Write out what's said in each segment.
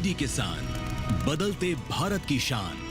DD किसान, बदलते भारत की शान।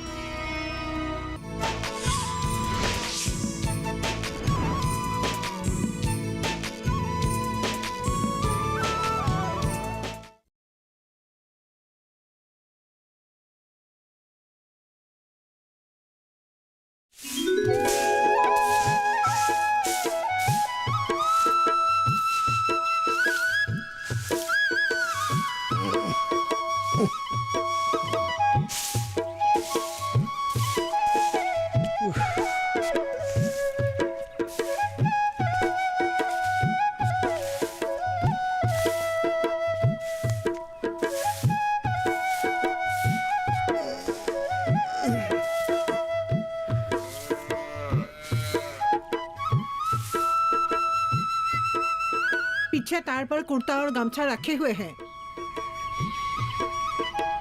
पीछे तार पर कुर्ता और गमछा रखे हुए हैं।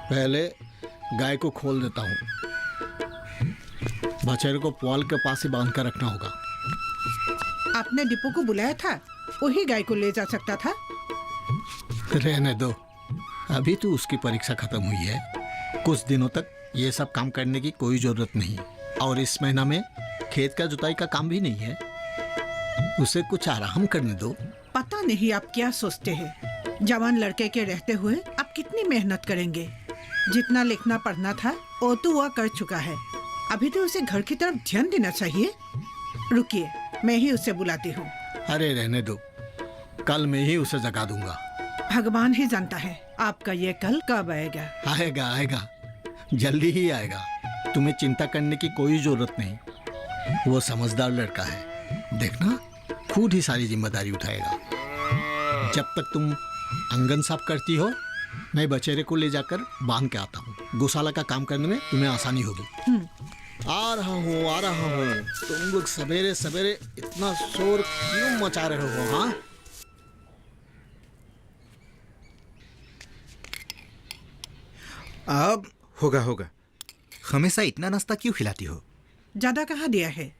पहले गाय को खोल देता हूँ। बछड़े को पुआल के पास ही बांध कर रखना होगा। आपने दीपू को बुलाया था, वही गाय को ले जा सकता था। रहने दो, अभी तो उसकी परीक्षा खत्म हुई है। कुछ दिनों तक ये सब काम करने की कोई जरूरत नहीं, और इस महीना में खेत का जुताई का काम भी नहीं है। उसे कुछ आराम करने दो। पता नहीं आप क्या सोचते हैं। जवान लड़के के रहते हुए आप कितनी मेहनत करेंगे। जितना लिखना पढ़ना था वो तो वह कर चुका है। अभी तो उसे घर की तरफ ध्यान देना चाहिए। रुकिए, मैं ही उसे बुलाती हूँ। अरे रहने दो, कल मैं ही उसे जगा दूंगा। भगवान ही जानता है आपका ये कल कब आएगा। आएगा आएगा, जल्दी ही आएगा। तुम्हें चिंता करने की कोई जरूरत नहीं। वो समझदार लड़का है, देखना खुद ही सारी जिम्मेदारी उठाएगा। जब तक तुम आंगन साफ करती हो, मैं बछेरे को ले जाकर बांध के आता हूँ। गौशाला का काम करने में तुम्हें आसानी होगी। आ रहा हूँ। तुम लोग सवेरे सवेरे इतना शोर क्यों मचा रहे हो? हाँ, अब होगा। हमेशा इतना नाश्ता क्यों खिलाती हो? ज्यादा कहाँ दिया है?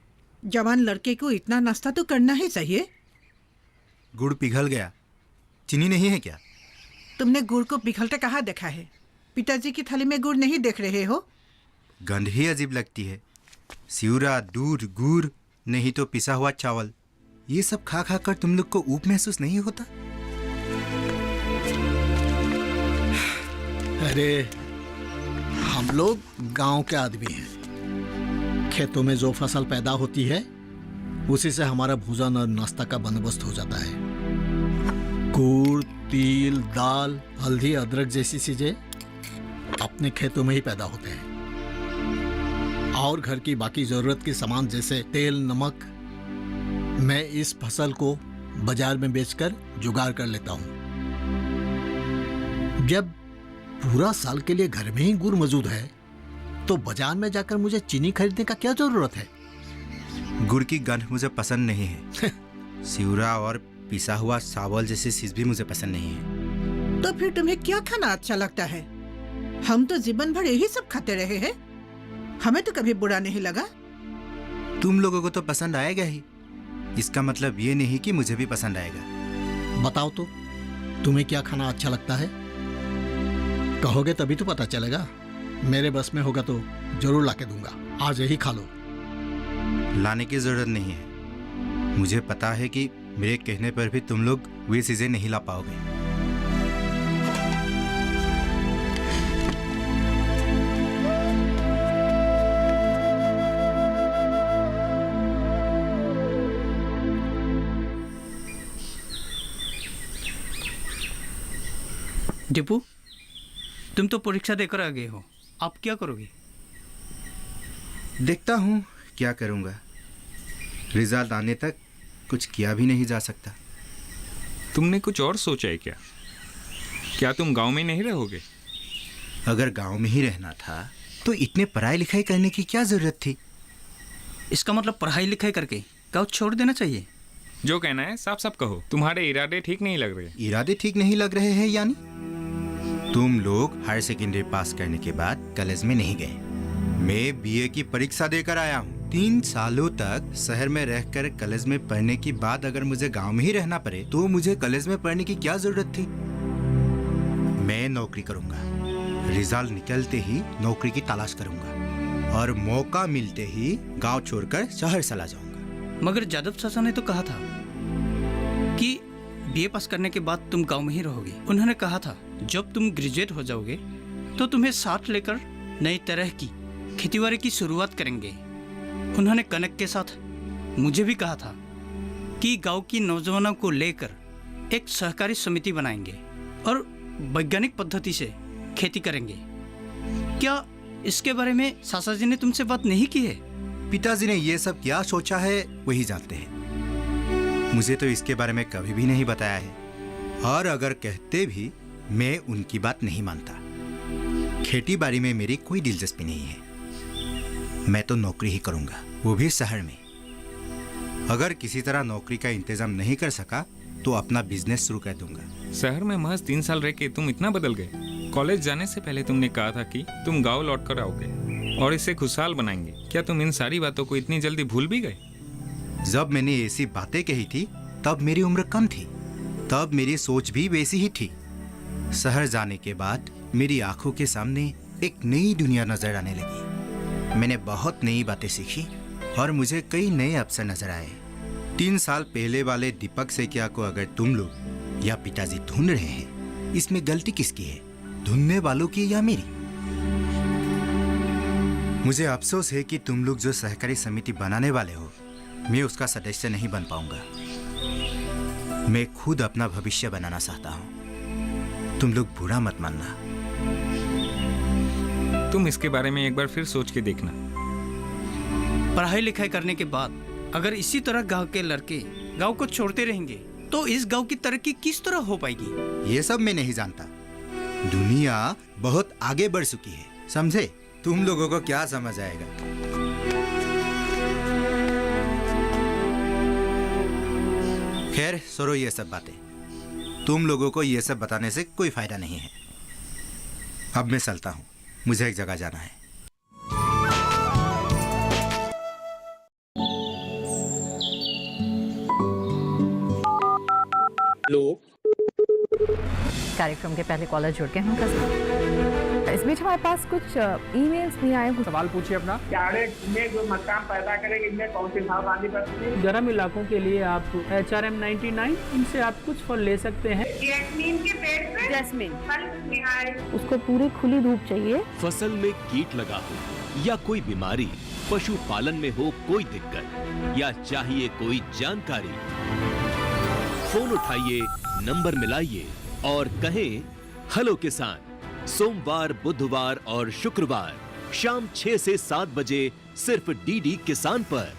जवान लड़के को इतना नाश्ता तो करना ही चाहिए। गुड़ पिघल गया, चीनी नहीं है क्या? तुमने गुड़ को पिघलते कहाँ देखा है? पिताजी की थाली में गुड़ नहीं देख रहे हो? गंध ही अजीब लगती है। सिउरा, दूध, गुड़, नहीं तो पिसा हुआ चावल, ये सब खा खा कर तुम लोग को ऊब महसूस नहीं होता? अरे हम लोग गांव के आदमी हैं। खेतों में जो फसल पैदा होती है उसी से हमारा भोजन और नाश्ता का बंदोबस्त हो जाता है। गुड़, तिल, दाल, हल्दी, अदरक जैसी चीजें अपने खेतों में ही पैदा होते हैं, और घर की बाकी जरूरत के सामान जैसे तेल, नमक मैं इस फसल को बाजार में बेचकर जुगाड़ कर लेता हूँ। जब पूरा साल के लिए घर में ही गुड़ मौजूद है तो बाजार में जाकर मुझे चीनी खरीदने का क्या जरूरत है? गुड़ की गंध मुझे पसंद नहीं है। सिउरा और पिसा हुआ चावल जैसी चीज भी मुझे पसंद नहीं है। तो फिर तुम्हें क्या खाना अच्छा लगता है? हम तो जीवन भर यही सब खाते रहे हैं, हमें तो कभी बुरा नहीं लगा। तुम लोगों को तो पसंद आएगा ही, इसका मतलब ये नहीं कि मुझे भी पसंद आएगा। बताओ तो, तुम्हें क्या खाना अच्छा लगता है? कहोगे तभी तो पता चलेगा। मेरे बस में होगा तो जरूर लाके दूंगा। आज यही खा लो। लाने की जरूरत नहीं है। मुझे पता है कि मेरे कहने पर भी तुम लोग वे चीजें नहीं ला पाओगे। दीपू, तुम तो परीक्षा देकर आ गए हो, आप क्या करोगे? देखता हूँ क्या करूँगा। रिजल्ट आने तक कुछ किया भी नहीं जा सकता। तुमने कुछ और सोचा है क्या? क्या तुम गांव में नहीं रहोगे? अगर गांव में ही रहना था तो इतने पढ़ाई लिखाई करने की क्या जरूरत थी? इसका मतलब पढ़ाई लिखाई करके गाँव छोड़ देना चाहिए। जो कहना है साफ साफ कहो। तुम्हारे इरादे ठीक नहीं लग रहे। इरादे ठीक नहीं लग रहे हैं यानी? तुम लोग हायर सेकेंडरी पास करने के बाद कॉलेज में नहीं गए। मैं बीए की परीक्षा देकर आया हूँ। 3 सालों तक शहर में रहकर कॉलेज में पढ़ने के बाद अगर मुझे गांव में ही रहना पड़े तो मुझे कॉलेज में पढ़ने की क्या जरूरत थी? मैं नौकरी करूंगा, रिजल्ट निकलते ही नौकरी की तलाश करूंगा और मौका मिलते ही गांव छोड़कर शहर चला जाऊंगा। मगर जादव चाचा ने तो कहा था कि बीए पास करने के बाद तुम गांव में ही रहोगे। उन्होंने कहा था जब तुम ग्रेजुएट हो जाओगे तो तुम्हें साथ लेकर नई तरह की खेतीबाड़ी की शुरुआत करेंगे। उन्होंने कनक के साथ मुझे भी कहा था कि गांव की नौजवानों को लेकर एक सहकारी समिति बनाएंगे और वैज्ञानिक पद्धति से खेती करेंगे। क्या इसके बारे में सासा जी ने तुमसे बात नहीं की है? पिताजी ने ये सब क्या सोचा है वही जानते हैं। मुझे तो इसके बारे में कभी भी नहीं बताया है, और अगर कहते भी मैं उनकी बात नहीं मानता। खेती बाड़ी में मेरी कोई दिलचस्पी नहीं है। मैं तो नौकरी ही करूंगा, वो भी शहर में। अगर किसी तरह नौकरी का इंतजाम नहीं कर सका तो अपना बिजनेस शुरू कर दूंगा। शहर में महज 3 साल रह के तुम इतना बदल गए। कॉलेज जाने से पहले तुमने कहा था कि तुम गांव लौट कर आओगे और इसे खुशहाल बनाएंगे। क्या तुम इन सारी बातों को इतनी जल्दी भूल भी गए? जब मैंने ऐसी बातें कही थी तब मेरी उम्र कम थी, तब मेरी सोच भी वैसी ही थी। शहर जाने के बाद मेरी आंखों के सामने एक नई दुनिया नजर आने लगी। मैंने बहुत नई बातें सीखी और मुझे कई नए अवसर नजर आए। 3 साल पहले वाले दीपक सेकिया को अगर तुम लोग या पिताजी ढूंढ रहे हैं, इसमें गलती किसकी है, ढूंढने वालों की या मेरी? मुझे अफसोस है कि तुम लोग जो सहकारी समिति बनाने वाले हो, मैं उसका सदस्य नहीं बन पाऊंगा। मैं खुद अपना भविष्य बनाना चाहता हूं। तुम लोग बुरा मत मानना। तुम इसके बारे में एक बार फिर सोच के देखना। पढ़ाई लिखाई करने के बाद अगर इसी तरह गांव के लड़के गांव को छोड़ते रहेंगे तो इस गांव की तरक्की किस तरह हो पाएगी? ये सब मैं नहीं जानता। दुनिया बहुत आगे बढ़ चुकी है, समझे? तुम लोगों को क्या समझ आएगा? खैर छोड़ो ये सब बातें। तुम लोगों को ये सब बताने से कोई फायदा नहीं है। अब मैं चलता हूँ, मुझे एक जगह जाना है। कार्यक्रम के पहले कॉलर जुड़ गए हैं कसम। इस बीच हमारे पास कुछ ईमेल्स भी आए हैं। सवाल पूछिए अपना। कैडेट में जो मकान पैदा करेंगे, इनमें कौन सी सावधानी बरतनी है? गर्म इलाकों के लिए आप HRM 99 इनसे आप कुछ फल ले सकते हैं। जैस्मीन के पेड़ पे जैस्मिन फल निहाय। उसको पूरी खुली धूप चाहिए। फसल में कीट लगा हो या कोई बीमारी, पशुपालन में हो कोई दिक्कत या चाहिए कोई जानकारी, फोन उठाइए, नंबर मिलाइए और कहें हेलो किसान। सोमवार, बुधवार और शुक्रवार शाम 6 से 7 बजे सिर्फ डीडी किसान पर।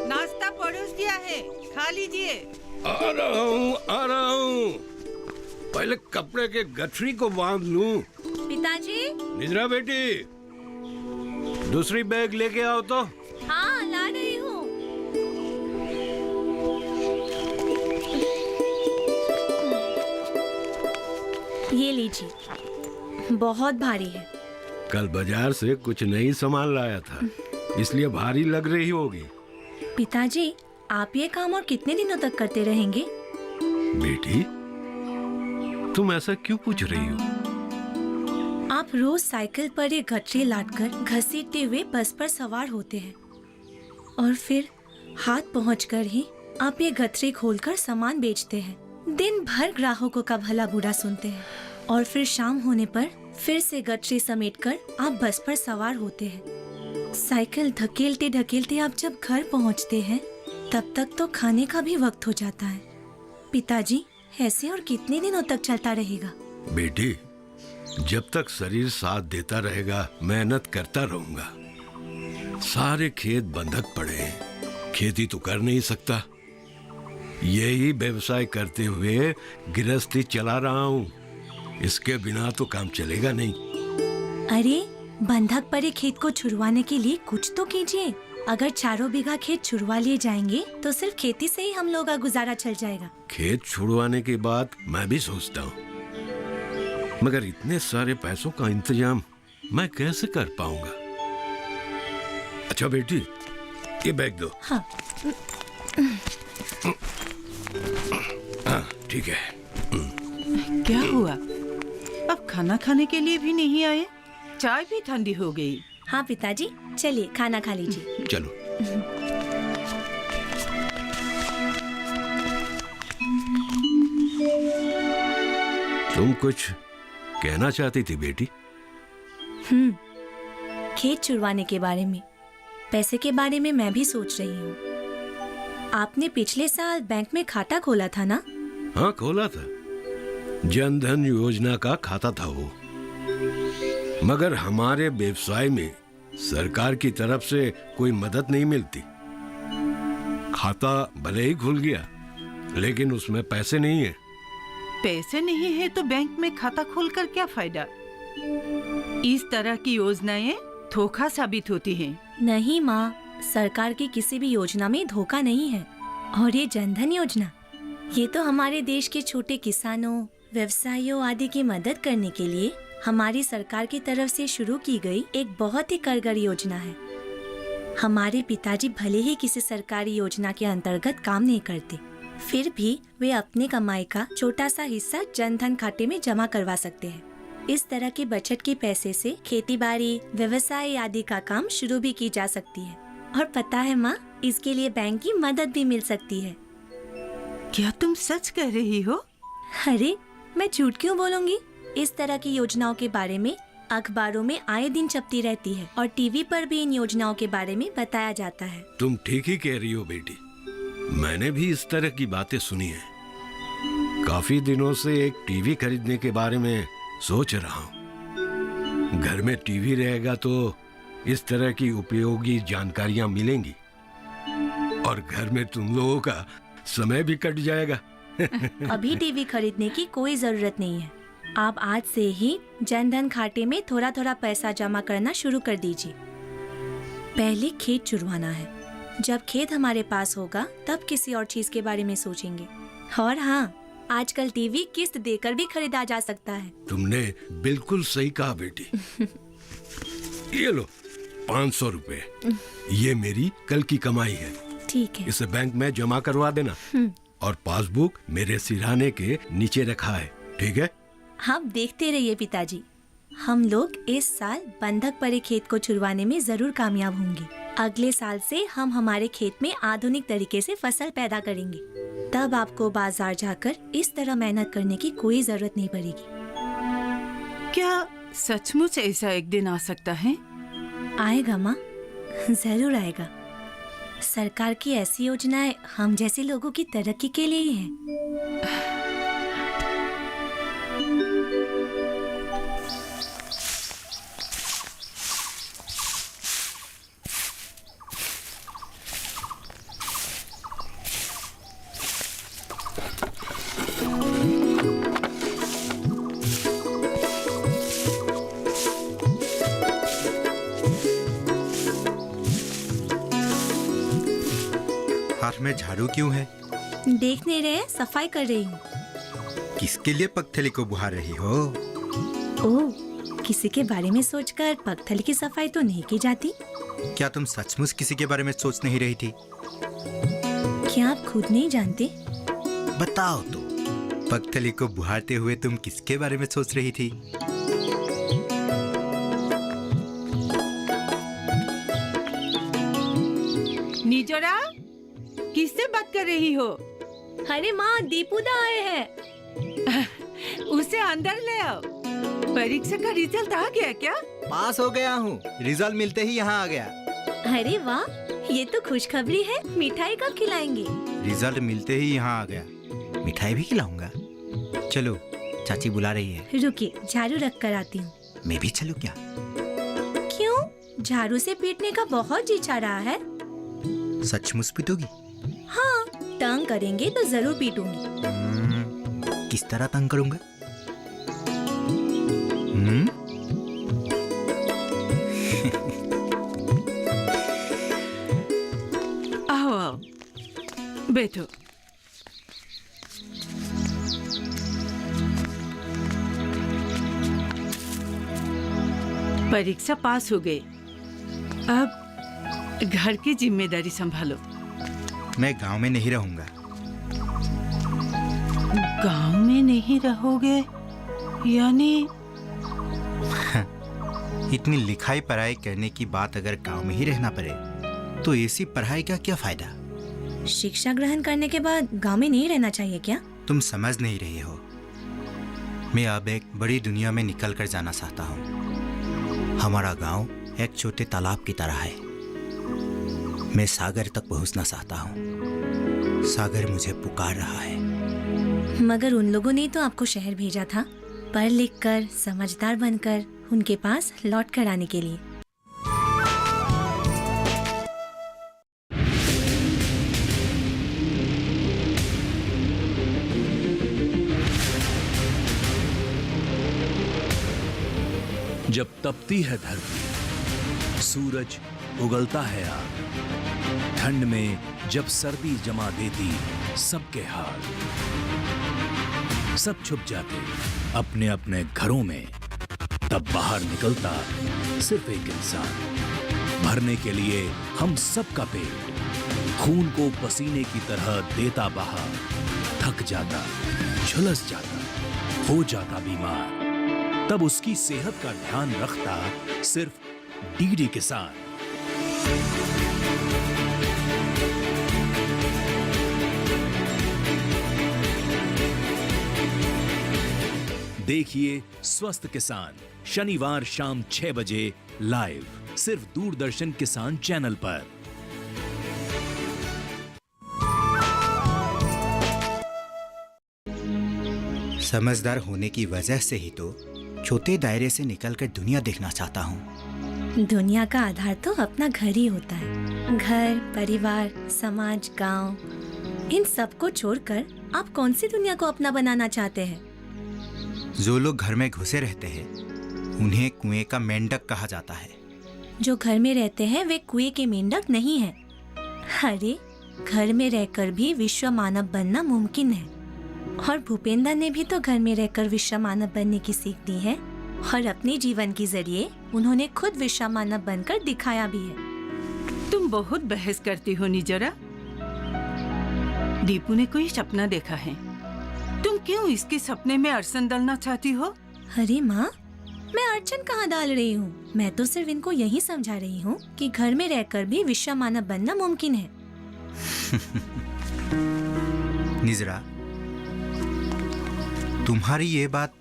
नाश्ता परोस दिया है, खा लीजिए। आ रहा हूँ। पहले कपड़े के गठरी को बांध लूं। पिताजी। निद्रा बेटी, दूसरी बैग लेके आओ तो। हाँ, ला रही हूँ। ये लीजिए, बहुत भारी है। कल बाजार से कुछ नई सामान लाया था, इसलिए भारी लग रही होगी। पिताजी, आप ये काम और कितने दिनों तक करते रहेंगे? बेटी, तुम ऐसा क्यों पूछ रही हो? आप रोज साइकिल पर ये गठरी लादकर घसीटते हुए बस पर सवार होते हैं और फिर हाथ पहुंचकर ही आप ये गठरी खोलकर सामान बेचते हैं। दिन भर ग्राहकों का भला बुरा सुनते हैं और फिर शाम होने पर फिर से गठरी समेटकर आप बस पर सवार होते हैं। साइकिल धकेलते धकेलते आप जब घर पहुंचते हैं तब तक तो खाने का भी वक्त हो जाता है। पिताजी, ऐसे और कितने दिनों तक चलता रहेगा? बेटी, जब तक शरीर साथ देता रहेगा मेहनत करता रहूंगा। सारे खेत बंधक पड़े हैं, खेती तो कर नहीं सकता। यही व्यवसाय करते हुए गृहस्थी चला रहा हूँ। इसके बिना तो काम चलेगा नहीं। अरे, बंधक पड़े खेत को छुड़वाने के लिए कुछ तो कीजिए। अगर 4 बीघा खेत छुड़वा लिए जाएंगे तो सिर्फ खेती से ही हम लोग का गुजारा चल जाएगा। खेत छुड़वाने की बात मैं भी सोचता हूँ, मगर इतने सारे पैसों का इंतजाम मैं कैसे कर पाऊंगा? अच्छा बेटी, ये बैग दो। हाँ। हाँ। ठीक है। क्या हुआ? अब खाना खाने के लिए भी नहीं आए? चाय भी ठंडी हो गई। हाँ पिताजी, चलिए खाना खा लीजिए। चलो। तुम कुछ कहना चाहती थी बेटी? खेत चुरवाने के बारे में, पैसे के बारे में मैं भी सोच रही हूँ। आपने पिछले साल बैंक में खाता खोला था ना? हाँ, खोला था। जनधन योजना का खाता था वो। मगर हमारे व्यवसाय में सरकार की तरफ से कोई मदद नहीं मिलती। खाता भले ही खुल गया, लेकिन उसमें पैसे नहीं है। पैसे नहीं है तो बैंक में खाता खोलकर क्या फायदा? इस तरह की योजनाएं धोखा साबित होती हैं। नहीं माँ, सरकार की किसी भी योजना में धोखा नहीं है। और ये जनधन योजना, ये तो हमारे देश के छोटे किसानों, व्यवसायियों आदि की मदद करने के लिए हमारी सरकार की तरफ से शुरू की गई एक बहुत ही कारगर योजना है। हमारे पिताजी भले ही किसी सरकारी योजना के अंतर्गत काम नहीं करते, फिर भी वे अपने कमाई का छोटा सा हिस्सा जनधन खाते में जमा करवा सकते हैं। इस तरह के बचत के पैसे से खेती बाड़ी, व्यवसाय आदि का काम शुरू भी की जा सकती है। और पता है माँ, इसके लिए बैंक की मदद भी मिल सकती है। क्या तुम सच कह रही हो? अरे मैं झूठ क्यों बोलूंगी? इस तरह की योजनाओं के बारे में अखबारों में आए दिन छपती रहती है और टीवी पर भी इन योजनाओं के बारे में बताया जाता है। तुम ठीक ही कह रही हो बेटी। मैंने भी इस तरह की बातें सुनी है। काफी दिनों से एक टीवी खरीदने के बारे में सोच रहा हूँ। घर में टीवी रहेगा तो इस तरह की उपयोगी जानकारियां मिलेंगी और घर में तुम लोगों का समय भी कट जाएगा। अभी टीवी खरीदने की कोई जरूरत नहीं है। आप आज से ही जनधन खाते में थोड़ा थोड़ा पैसा जमा करना शुरू कर दीजिए। पहले खेत चुरवाना है। जब खेत हमारे पास होगा तब किसी और चीज के बारे में सोचेंगे। और हाँ, आजकल टीवी किस्त देकर भी खरीदा जा सकता है। तुमने बिल्कुल सही कहा बेटी। ये लो 500 रुपए, ये मेरी कल की कमाई है। ठीक है। इसे बैंक में जमा करवा देना और पासबुक मेरे सिरहाने के नीचे रखा है, ठीक है? आप देखते रहिए पिताजी, हम लोग इस साल बंधक पड़े खेत को छुड़वाने में जरूर कामयाब होंगे। अगले साल से हम हमारे खेत में आधुनिक तरीके से फसल पैदा करेंगे। तब आपको बाजार जाकर इस तरह मेहनत करने की कोई जरूरत नहीं पड़ेगी। क्या सचमुच ऐसा एक दिन आ सकता है? आएगा माँ, जरूर आएगा। सरकार की ऐसी योजनाएं हम जैसे लोगों की तरक्की के लिए ही हैं। हाथ में झाड़ू क्यों है? देख नहीं रहे, सफाई कर रही हूँ। किसके लिए पगथली को बुहार रही हो? ओह, किसी के बारे में सोचकर पगथली की सफाई तो नहीं की जाती। क्या तुम सचमुच किसी के बारे में सोच नहीं रही थी? क्या आप खुद नहीं जानते? बताओ तो, पगथली को बुहारते हुए तुम किसके बारे में सोच रही थी? निजोरा, किससे बात कर रही हो? अरे माँ, दीपूदा आए हैं। उसे अंदर ले आओ। परीक्षा का रिजल्ट आ गया क्या? पास हो गया हूँ, रिजल्ट मिलते ही यहाँ आ गया। अरे वाह, ये तो खुशखबरी है। मिठाई कब खिलाएंगे? रिजल्ट मिलते ही यहाँ आ गया, मिठाई भी खिलाऊंगा। चलो, चाची बुला रही है। रुकिए, झाड़ू रख कर आती हूँ। मैं भी चलूं क्या? क्यों? झाड़ू से पीटने का बहुत जी चाह रहा है। सचमुच पीटोगी? हाँ, तंग करेंगे तो जरूर पीटूंगी। किस तरह तंग करूंगा? आओ आओ, बैठो। परीक्षा पास हो गई, अब घर की जिम्मेदारी संभालो। मैं गांव में नहीं रहूंगा। गांव में नहीं रहोगे यानी? इतनी लिखाई पढ़ाई करने की बात अगर गांव में ही रहना पड़े तो ऐसी पढ़ाई का क्या फायदा? शिक्षा ग्रहण करने के बाद गांव में नहीं रहना चाहिए क्या? तुम समझ नहीं रही हो। मैं अब एक बड़ी दुनिया में निकल कर जाना चाहता हूँ। हमारा गांव एक छोटे तालाब की तरह है। मैं सागर तक पहुँचना चाहता हूँ। सागर मुझे पुकार रहा है। मगर उन लोगों ने तो आपको शहर भेजा था, पढ़ लिख कर समझदार बनकर उनके पास लौट कर आने के लिए। जब तपती है धरती, सूरज उगलता है आग, ठंड में जब सर्दी जमा देती सबके हाल, सब छुप जाते अपने अपने घरों में, तब बाहर निकलता सिर्फ एक इंसान, भरने के लिए हम सबका पेट, खून को पसीने की तरह देता बहा, थक जाता, झुलस जाता, हो जाता बीमार, तब उसकी सेहत का ध्यान रखता सिर्फ डीडी किसान। देखिए स्वस्थ किसान शनिवार शाम 6 बजे लाइव सिर्फ दूरदर्शन किसान चैनल पर। समझदार होने की वजह से ही तो छोटे दायरे से निकलकर दुनिया देखना चाहता हूँ। दुनिया का आधार तो अपना घर ही होता है। घर, परिवार, समाज, गांव, इन सबको छोड़कर आप कौन सी दुनिया को अपना बनाना चाहते हैं? जो लोग घर में घुसे रहते हैं उन्हें कुएं का मेंढक कहा जाता है। जो घर में रहते हैं वे कुएं के मेंढक नहीं हैं। अरे, घर में रहकर भी विश्व मानव बनना मुमकिन है। और भूपेंद्र ने भी तो घर में रहकर विश्व मानव बनने की सीख दी है, और अपने जीवन के जरिए उन्होंने खुद विश्व मानव बनकर दिखाया भी है। तुम बहुत बहस करती हो निजरा। दीपू ने कोई सपना देखा है, तुम क्यों इसके सपने में अड़चन डालना चाहती हो? अरे माँ, मैं अड़चन कहाँ डाल रही हूँ? मैं तो सिर्फ इनको यही समझा रही हूँ कि घर में रहकर भी विश्व मानव बनना मुमकिन है। निजरा, तुम्हारी ये बात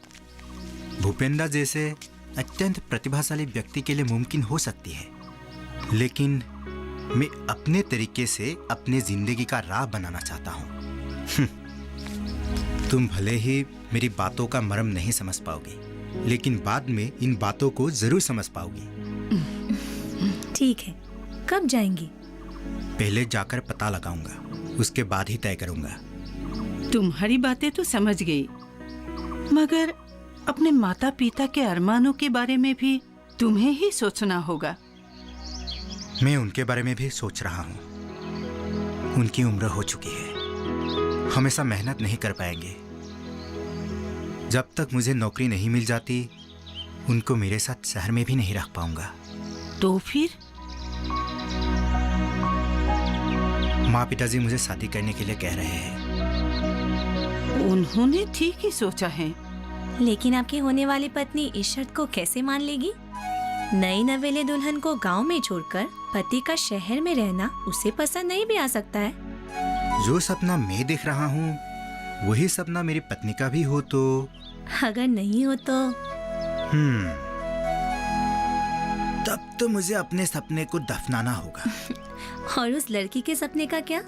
भूपेंद्र जैसे अत्यंत प्रतिभाशाली व्यक्ति के लिए मुमकिन हो सकती है, लेकिन मैं अपने तरीके से अपने जिंदगी का राह बनाना चाहता हूँ। तुम भले ही मेरी बातों का मर्म नहीं समझ पाओगी, लेकिन बाद में इन बातों को जरूर समझ पाओगी। ठीक है, कब जाएंगी? पहले जाकर पता लगाऊंगा, उसके बाद ही तय करूंगा। तुम्हारी बातें तो समझ गई, मगर अपने माता पिता के अरमानों के बारे में भी तुम्हें ही सोचना होगा। मैं उनके बारे में भी सोच रहा हूँ। उनकी उम्र हो चुकी है, हमेशा मेहनत नहीं कर पाएंगे। जब तक मुझे नौकरी नहीं मिल जाती, उनको मेरे साथ शहर में भी नहीं रख पाऊंगा। तो फिर? माँ पिताजी मुझे शादी करने के लिए कह रहे हैं। उन्होंने ठीक ही सोचा है, लेकिन आपकी होने वाली पत्नी इस शर्त को कैसे मान लेगी? नई नवेले दुल्हन को गांव में छोड़कर पति का शहर में रहना उसे पसंद नहीं भी आ सकता है। जो सपना मैं देख रहा हूँ वही सपना मेरी पत्नी का भी हो तो? अगर नहीं हो तो? तब तो मुझे अपने सपने को दफनाना होगा। और उस लड़की के सपने का क्या?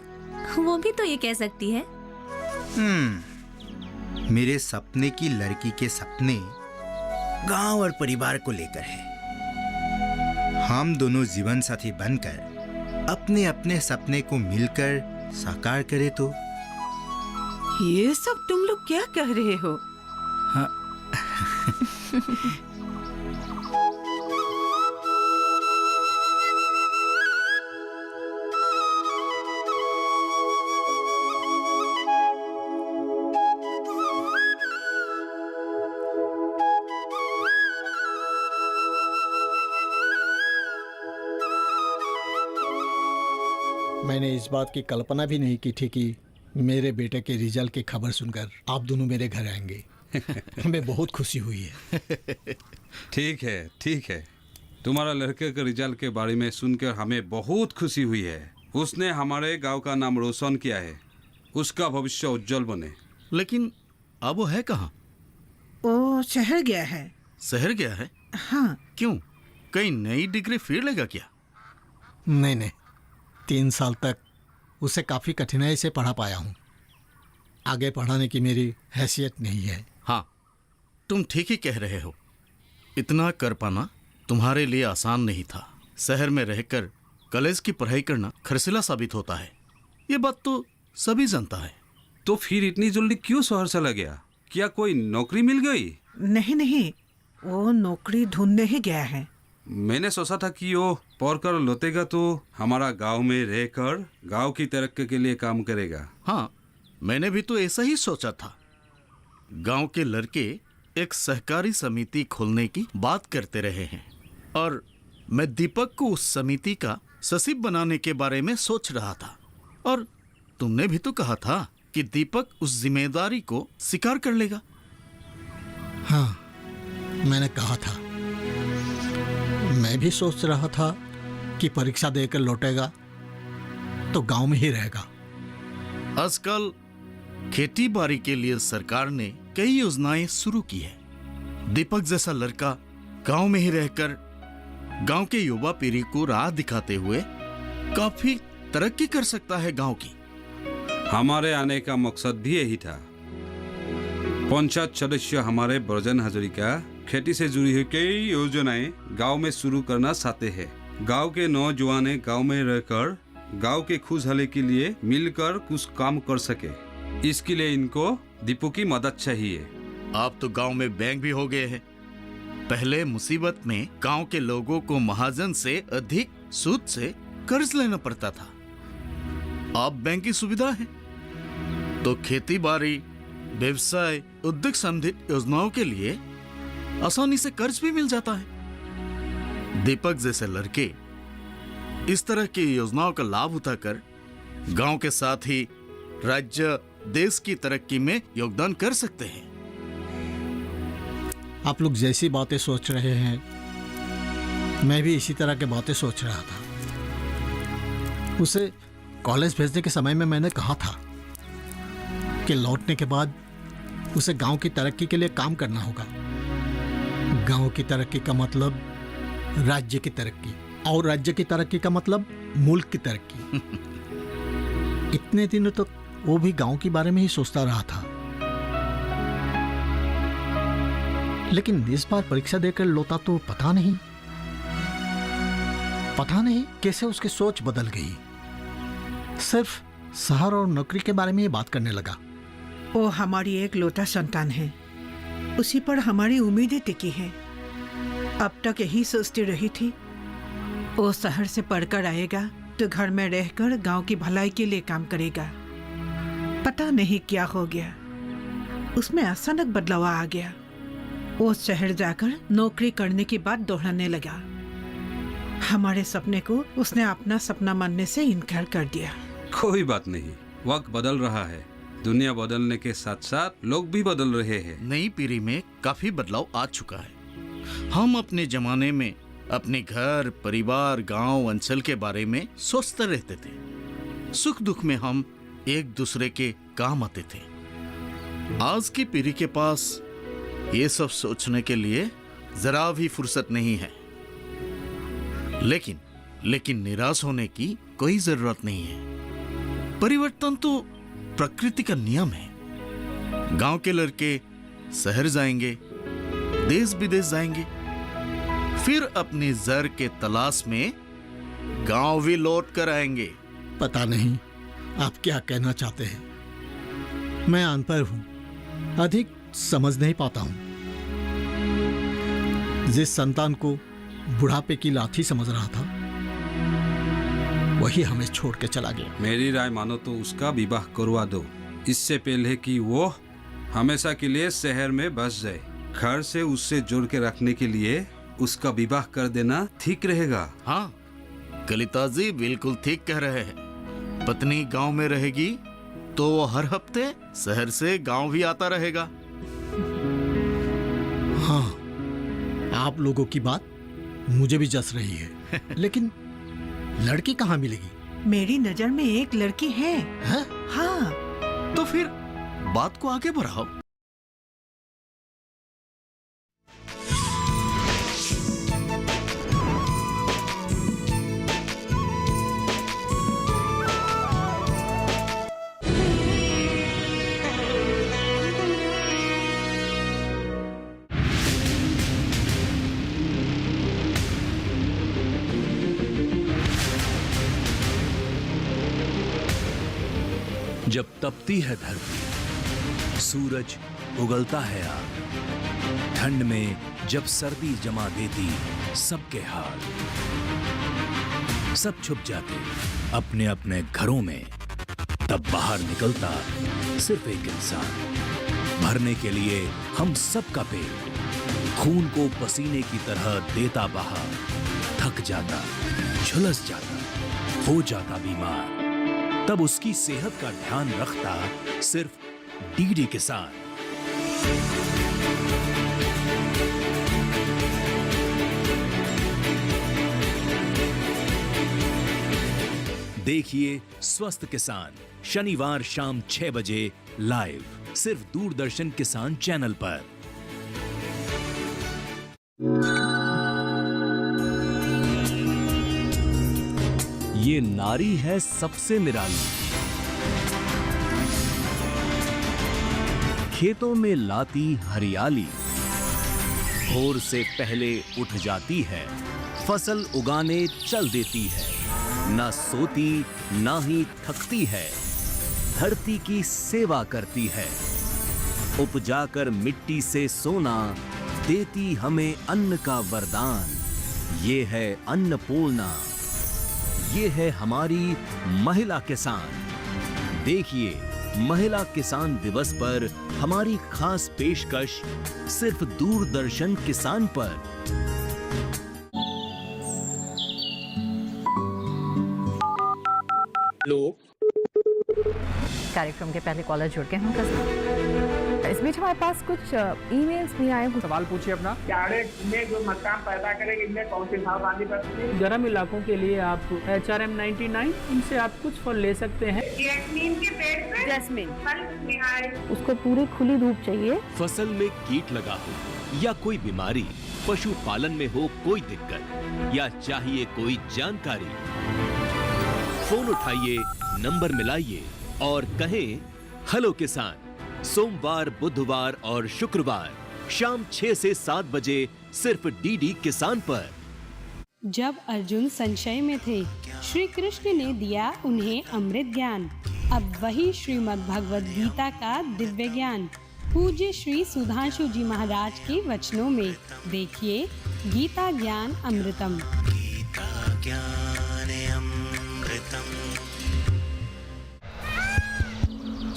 वो भी तो ये कह सकती है। मेरे सपने की लड़की के सपने गांव और परिवार को लेकर है। हम दोनों जीवन साथी बनकर अपने अपने सपने को मिलकर साकार करें तो? ये सब तुम लोग क्या कह रहे हो? हाँ। मैंने इस बात की कल्पना भी नहीं की थी कि मेरे बेटे के रिजल्ट की खबर सुनकर आप दोनों मेरे घर आएंगे। हमें बहुत खुशी हुई है। ठीक है। तुम्हारा लड़के के रिजल्ट के बारे में सुनकर हमें बहुत खुशी हुई है। उसने हमारे गांव का नाम रोशन किया है। उसका भविष्य उज्जवल बने। लेकिन अब वो है कहाँ? वो शहर गया है। शहर गया है? हाँ। क्यों? कहीं नई डिग्री फिर लेगा क्या? नहीं, 3 साल तक उसे काफ़ी कठिनाई से पढ़ा पाया हूँ। आगे पढ़ाने की मेरी हैसियत नहीं है। हाँ, तुम ठीक ही कह रहे हो। इतना कर पाना तुम्हारे लिए आसान नहीं था। शहर में रहकर कॉलेज की पढ़ाई करना खर्चीला साबित होता है। ये बात तो सभी जानता है। तो फिर इतनी जल्दी क्यों शहर चला गया? क्या कोई नौकरी मिल गई? नहीं, वो नौकरी ढूंढने ही गया है। मैंने सोचा था कि वो पढ़कर लौटेगा तो हमारा गांव में रहकर गांव की तरक्की के लिए काम करेगा। हाँ, मैंने भी तो ऐसा ही सोचा था। गांव के लड़के एक सहकारी समिति खोलने की बात करते रहे हैं और मैं दीपक को उस समिति का सचिव बनाने के बारे में सोच रहा था। और तुमने भी तो कहा था कि दीपक उस जिम्मेदारी को स्वीकार कर लेगा। हाँ, मैंने कहा था। मैं भी सोच रहा था कि परीक्षा देकर लौटेगा तो गांव में ही रहेगा। आजकल खेती बाड़ी के लिए सरकार ने कई योजनाएं शुरू की है। दीपक जैसा लड़का गांव में ही रहकर गांव के युवा पीढ़ी को राह दिखाते हुए काफी तरक्की कर सकता है गांव की। हमारे आने का मकसद भी यही था। पंचायत सदस्य हमारे ब्रजन हजरिका खेती से जुड़ी हुई कई योजनाएं गांव में शुरू करना चाहते हैं। गांव के नौजवान गांव में रहकर गांव के खुशहाली के लिए मिलकर कुछ काम कर सके, इसके लिए इनको दीपू की मदद चाहिए। आप तो गांव में बैंक भी हो गए हैं। पहले मुसीबत में गांव के लोगों को महाजन से अधिक सूद से कर्ज लेना पड़ता था। अब बैंक की सुविधा है तो खेती बाड़ी, व्यवसाय, उद्योग संबंधित योजनाओं के लिए आसानी से कर्ज भी मिल जाता है। दीपक जैसे लड़के इस तरह की योजनाओं का लाभ उठाकर गांव के साथ ही राज्य, देश की तरक्की में योगदान कर सकते हैं। आप लोग जैसी बातें सोच रहे हैं मैं भी इसी तरह की बातें सोच रहा था। उसे कॉलेज भेजने के समय में मैंने कहा था कि लौटने के बाद उसे गांव की तरक्की के लिए काम करना होगा। गांव की तरक्की का मतलब राज्य की तरक्की, और राज्य की तरक्की का मतलब मुल्क की तरक्की। इतने दिनों तक वो भी गांव के बारे में ही सोचता रहा था, लेकिन इस बार परीक्षा देकर लौटा तो पता नहीं कैसे उसकी सोच बदल गई। सिर्फ शहर और नौकरी के बारे में ही बात करने लगा। वो हमारी एक लौटा संतान है, उसी पर हमारी उम्मीदें टिकी हैं। अब तक यही सोचती रही थी वो शहर से पढ़कर आएगा तो घर में रहकर गांव की भलाई के लिए काम करेगा। पता नहीं क्या हो गया, उसमें अचानक बदलाव आ गया। वो शहर जाकर नौकरी करने की बात दोहराने लगा। हमारे सपने को उसने अपना सपना मानने से इनकार कर दिया। कोई बात नहीं, वक्त बदल रहा है। दुनिया बदलने के साथ साथ लोग भी बदल रहे हैं। नई पीढ़ी में काफी बदलाव आ चुका है। हम अपने जमाने में अपने घर, परिवार, गांव, अंचल के बारे में सोचते रहते थे। सुख दुख में हम एक दूसरे के काम आते थे। आज की पीढ़ी के पास ये सब सोचने के लिए जरा भी फुर्सत नहीं है। लेकिन निराश होने की कोई जरूरत नहीं है। परिवर्तन तो प्रकृति का नियम है। गांव के लड़के शहर जाएंगे, देश विदेश जाएंगे, फिर अपनी जड़ के तलाश में गांव भी लौट कर आएंगे। पता नहीं आप क्या कहना चाहते हैं। मैं अनपढ़ हूं, अधिक समझ नहीं पाता हूं। जिस संतान को बुढ़ापे की लाठी समझ रहा था वही हमें छोड़ के चला गया। मेरी राय मानो तो उसका विवाह करवा दो, इससे पहले कि वो हमेशा के लिए शहर में बस जाए। घर से उससे जोड़ के रखने के लिए उसका विवाह कर देना ठीक रहेगा। हाँ, कलिता जी बिल्कुल ठीक कह रहे हैं। पत्नी गांव में रहेगी तो वो हर हफ्ते शहर से गांव भी आता रहेगा। हाँ, आप लोगों की बात मुझे भी जस रही है। लेकिन लड़की कहाँ मिलेगी? मेरी नजर में एक लड़की है। हाँ। तो फिर बात को आगे बढ़ाओ। जब तपती है धरती, सूरज उगलता है आग, ठंड में जब सर्दी जमा देती सबके हाल, सब छुप जाते अपने अपने घरों में, तब बाहर निकलता सिर्फ एक इंसान, भरने के लिए हम सबका पेट, खून को पसीने की तरह देता बहा, थक जाता, झुलस जाता, हो जाता बीमार, तब उसकी सेहत का ध्यान रखता सिर्फ डीडी किसान। देखिए स्वस्थ किसान शनिवार शाम 6 बजे लाइव सिर्फ दूरदर्शन किसान चैनल पर। ये नारी है सबसे निराली, खेतों में लाती हरियाली, भोर से पहले उठ जाती है, फसल उगाने चल देती है, ना सोती ना ही थकती है, धरती की सेवा करती है, उपजाकर मिट्टी से सोना देती हमें अन्न का वरदान, ये है अन्नपूर्णा, ये है हमारी महिला किसान। देखिए महिला किसान दिवस पर हमारी खास पेशकश सिर्फ दूरदर्शन किसान पर। लोग कार्यक्रम के पहले कॉलर जुड़ गए होंगे। इस बीच हमारे पास कुछ ईमेल्स भी आए। सवाल पूछिए अपना। में जो मकान पैदा करेंगे इनमें कौन सी सावधानी बरतनी है? गर्म इलाकों के लिए आप HRM 99 इनसे आप कुछ फल ले सकते हैं। जैस्मीन के पेड़ पे जैस्मीन उसको पूरी खुली धूप चाहिए। फसल में कीट लगा हो या कोई बीमारी, पशुपालन में हो कोई दिक्कत या चाहिए कोई जानकारी, फोन उठाइए, नंबर मिलाइए और कहें हेलो किसान। सोमवार, बुधवार और शुक्रवार शाम 6 से 7 बजे सिर्फ डीडी किसान पर। जब अर्जुन संशय में थे, श्री कृष्ण ने दिया उन्हें अमृत ज्ञान। अब वही श्रीमद् भगवद गीता का दिव्य ज्ञान पूज्य श्री सुधांशु जी महाराज के वचनों में देखिए गीता ज्ञान अमृतम। गीता ज्ञान अमृतम।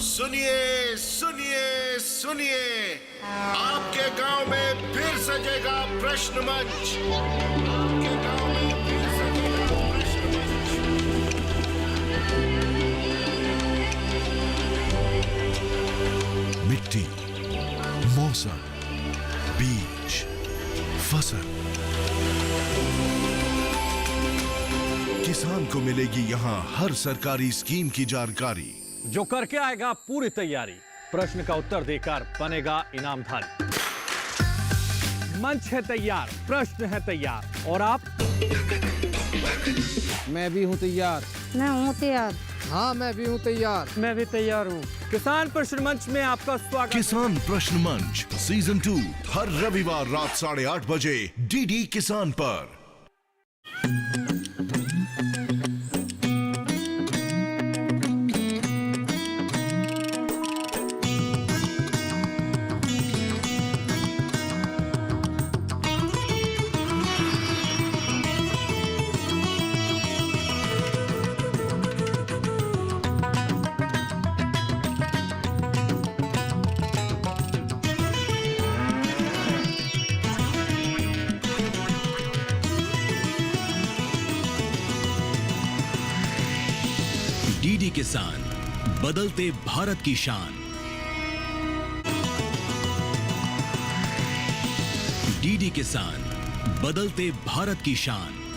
सुनिए सुनिए सुनिए, आपके गांव में फिर सजेगा प्रश्न मंच। आपके गांव में फिर सजेगा प्रश्न मंच। मिट्टी, मौसम, बीज, फसल, किसान को मिलेगी यहाँ हर सरकारी स्कीम की जानकारी। जो करके आएगा पूरी तैयारी, प्रश्न का उत्तर देकर बनेगा इनामधारी। मंच है तैयार, प्रश्न है तैयार और आप? मैं भी हूँ तैयार। मैं हूँ तैयार। हाँ मैं भी हूँ तैयार। मैं भी तैयार हूँ। किसान प्रश्न मंच में आपका स्वागत। किसान प्रश्न मंच सीजन 2 हर रविवार रात 8:30 बजे डीडी किसान पर। डीडी किसान बदलते भारत की शान। डीडी किसान, बदलते भारत की शान।